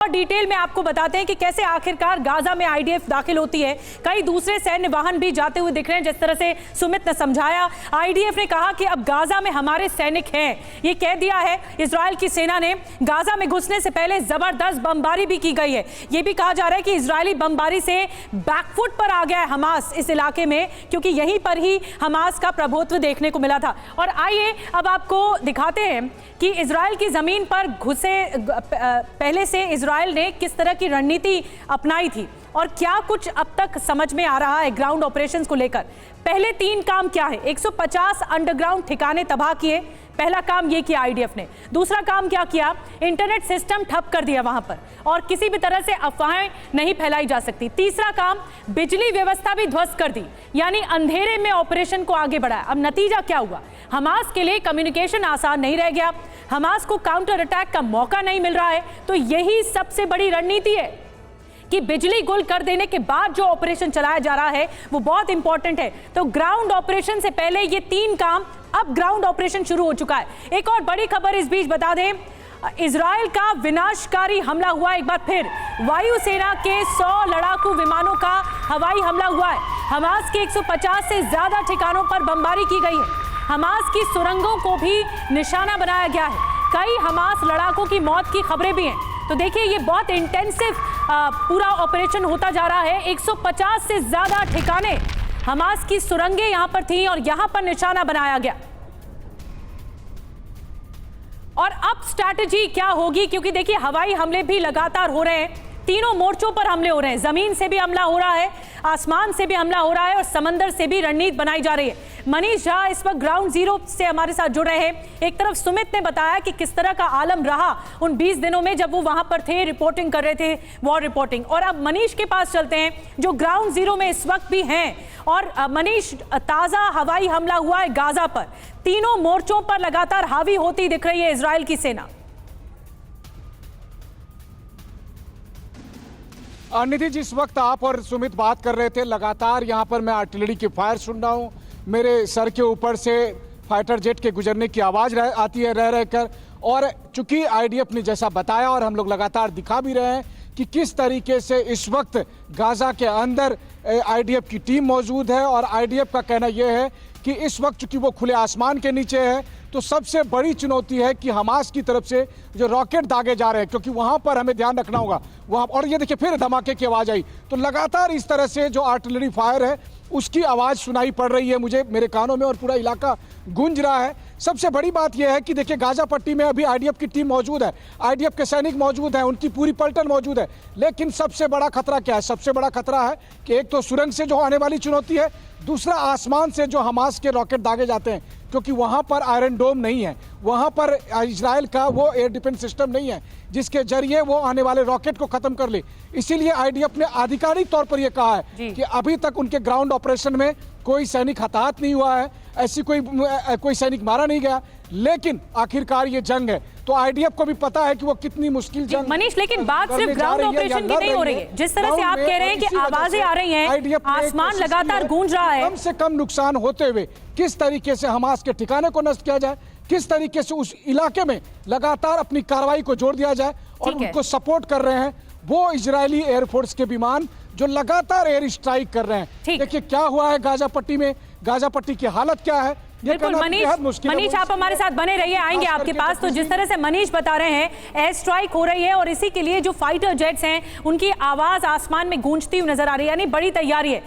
और डिटेल में आपको बताते हैं कि कैसे आखिरकार गाजा में आईडीएफ दाखिल होती है। कई दूसरे सैन्य वाहन भी जाते हुए दिख रहे हैं। जिस तरह से सुमित ने समझाया, आईडीएफ ने कहा कि अब गाजा में हमारे सैनिक हैं, ये कह दिया है। इजराइल की सेना ने गाजा में घुसने से पहले जबरदस्त बमबारी भी की गई है। ये भी कहा जा रहा है कि इजरायली बमबारी से बैकफुट पर आ गया है हमास इस इलाके में, क्योंकि यहीं पर ही हमास का प्रभुत्व देखने को मिला था। और आइए अब आपको दिखाते हैं कि इजराइल की जमीन पर घुसे पहले से इजराइल ने किस तरह की रणनीति अपनाई थी और क्या कुछ अब तक समझ में आ रहा है ग्राउंड ऑपरेशंस को लेकर। पहले 3 काम क्या है? 150 अंडरग्राउंड ठिकाने तबाह किए, पहला काम ये किया आईडीएफ ने। दूसरा काम क्या किया? इंटरनेट सिस्टम ठप कर दिया वहां पर, और किसी भी तरह से अफवाहें नहीं फैलाई जा सकती। तीसरा काम, बिजली व्यवस्था भी ध्वस्त कर दी, यानी अंधेरे में ऑपरेशन को आगे बढ़ाया। अब नतीजा क्या हुआ? हमास के लिए कम्युनिकेशन आसान नहीं रह गया, हमास को काउंटर अटैक का मौका नहीं मिल रहा है। तो यही सबसे बड़ी रणनीति है कि बिजली गुल कर देने के बाद जो ऑपरेशन चलाया जा रहा है वो बहुत इंपॉर्टेंट है। तो ग्राउंड ऑपरेशन से पहले ये 3 काम, अब ग्राउंड ऑपरेशन शुरू हो चुका है। एक और बड़ी खबर इस बीच बता दें, इजराइल का विनाशकारी हमला हुआ एक बार फिर। वायुसेना के 100 लड़ाकू विमानों का हवाई हमला हुआ है। हमास के 150 से ज्यादा ठिकानों पर बमबारी की गई है। हमास की सुरंगों को भी निशाना बनाया गया है। कई हमास लड़ाकों की मौत की खबरें भी हैं। तो देखिए, ये बहुत इंटेंसिव पूरा ऑपरेशन होता जा रहा है। 150 से ज्यादा ठिकाने हमास की सुरंगें यहां पर थी और यहां पर निशाना बनाया गया। और अब स्ट्रैटेजी क्या होगी? क्योंकि देखिए, हवाई हमले भी लगातार हो रहे हैं, तीनों मोर्चों पर हमले हो रहे हैं। जमीन से भी हमला हो रहा है, आसमान से भी हमला हो रहा है और समंदर से भी रणनीति बनाई जा रही है। मनीष झा इस वक्त ग्राउंड जीरो से हमारे साथ जुड़ रहे हैं। एक तरफ सुमित ने बताया कि किस तरह का आलम रहा उन 20 दिनों में जब वो वहां पर थे, रिपोर्टिंग कर रहे थे, वॉर रिपोर्टिंग। और अब मनीष के पास चलते हैं जो ग्राउंड जीरो में इस वक्त भी हैं। और मनीष, ताजा हवाई हमला हुआ है गाजा पर, तीनों मोर्चों पर लगातार हावी होती दिख रही है इजराइल की सेना। निधि, जिस वक्त आप और सुमित बात कर रहे थे, लगातार यहाँ पर मैं आर्टिलरी की फायर सुन रहा हूँ। मेरे सर के ऊपर से फाइटर जेट के गुजरने की आवाज़ आती है रह रहकर। और चूंकि आईडीएफ ने जैसा बताया और हम लोग लगातार दिखा भी रहे हैं कि किस तरीके से इस वक्त गाजा के अंदर आईडीएफ की टीम मौजूद है। और आईडीएफ का कहना यह है कि इस वक्त चूंकि वो खुले आसमान के नीचे है, तो सबसे बड़ी चुनौती है कि हमास की तरफ से जो रॉकेट दागे जा रहे हैं, क्योंकि वहां पर हमें ध्यान रखना होगा वहां। और ये देखिए, फिर धमाके की आवाज़ आई। तो लगातार इस तरह से जो आर्टिलरी फायर है उसकी आवाज़ सुनाई पड़ रही है मुझे, मेरे कानों में, और पूरा इलाका गूंज रहा है। सबसे बड़ी बात यह है कि देखिए, गाजा पट्टी में अभी आईडीएफ की टीम मौजूद है, आईडीएफ के सैनिक मौजूद हैं, उनकी पूरी पलटन मौजूद है। लेकिन सबसे बड़ा खतरा क्या है? सबसे बड़ा खतरा है कि एक तो सुरंग से जो आने वाली चुनौती है, दूसरा आसमान से जो हमास के रॉकेट दागे जाते हैं, क्योंकि वहां पर आयरन डोम नहीं है, वहां पर इजराइल का वो एयर डिफेंस सिस्टम नहीं है जिसके जरिए वो आने वाले रॉकेट को खत्म कर ले। इसीलिए आईडीएफ ने आधिकारिक तौर पर यह कहा है कि अभी तक उनके ग्राउंड ऑपरेशन में कोई सैनिक हताहत नहीं हुआ है, ऐसी कोई सैनिक मारा नहीं गया। लेकिन आखिरकार ये जंग है, तो आईडीएफ को भी पता है कि वो कितनी मुश्किल जंग। मनीष, लेकिन बात सिर्फ ग्राउंड ऑपरेशन की नहीं हो रही है। जिस तरह से आप कह रहे हैं कि आवाजें आ रही हैं, आसमान लगातार गूंज रहा है, कम से कम नुकसान होते हुए किस तरीके से हमास के ठिकाने को नष्ट किया जाए, किस तरीके से उस इलाके में लगातार अपनी कार्रवाई को जोड़ दिया जाए। और उनको सपोर्ट कर रहे हैं वो इजरायली एयरफोर्स के विमान जो लगातार एयर स्ट्राइक कर रहे हैं। देखिए क्या हुआ है गाजा पट्टी में, गाजा पट्टी की हालत क्या है। बिल्कुल मनीष, आप हमारे साथ बने रहिए, आएंगे आपके पास। तो जिस तरह से मनीष बता रहे हैं, एयर स्ट्राइक हो रही है और इसी के लिए जो फाइटर जेट्स हैं उनकी आवाज आसमान में गूंजती हुई नजर आ रही है, यानी बड़ी तैयारी है।